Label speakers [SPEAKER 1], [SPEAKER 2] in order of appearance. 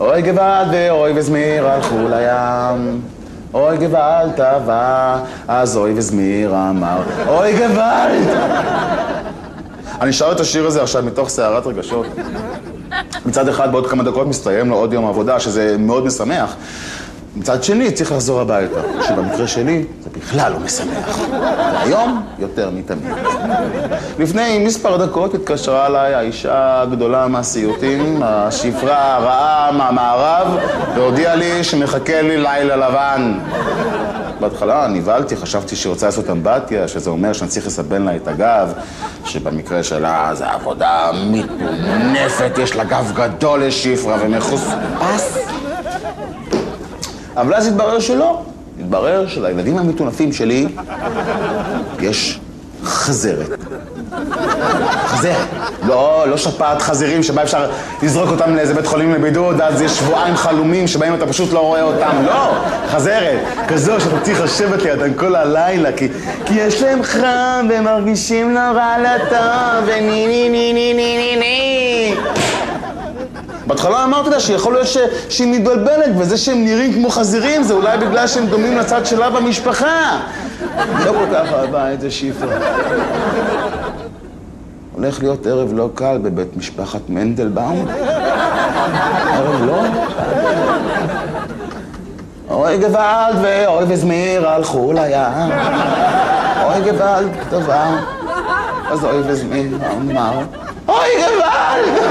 [SPEAKER 1] אוי גוואלד ואוי וזמיר הלכו לים. אוי גוואלד טבע, אז אוי וזמיר אמר, אוי גוואלד. אני שר את השיר הזה עכשיו מתוך סערת רגשות. מצד אחד, בעוד כמה דקות מסתיים לו עוד יום עבודה, שזה מאוד משמח. מצד שני, צריך לחזור הביתה, שבמקרה שלי זה בכלל לא משמח. והיום יותר מתמיד. לפני מספר דקות התקשרה אליי האישה הגדולה מהסיוטים, השפרה הרעה מהמערב, והודיעה לי שמחכה לי לילה לבן. בהתחלה נבהלתי, חשבתי שהיא רוצה לעשות אמבטיה, שזה אומר שאני צריך לסבן לה את הגב, שבמקרה שלה זה עבודה מטונפת, יש לה גב גדול לשפרה ומחוספס. אבל אז התברר שלא. התברר שלילדים המטונפים שלי יש חזרת. חזרת. לא שפעת חזירים שבה אפשר לזרוק אותם לאיזה בית חולים לבידוד, אז יש שבועיים חלומים שבהם אתה פשוט לא רואה אותם. לא, חזרת. כזו שאתה צריך לשבת לידם כל הלילה, כי יש להם חם והם מרגישים נורא לא טוב, וני ני ני ני ני ני ני. בהתחלה אמרתי לה שיכול להיות שהיא מתבלבלת, וזה שהם נראים כמו חזירים זה אולי בגלל שהם דומים לצד שלה במשפחה. לא כל כך אהבה את זה שפרה. הולך להיות ערב לא קל בבית משפחת מנדלבאום. ערב לא קל. אוי גוואלד ואוי וזמיר הלכו לים. אוי גוואלד טובה, אז אוי וזמיר אמר, אוי גוואלד!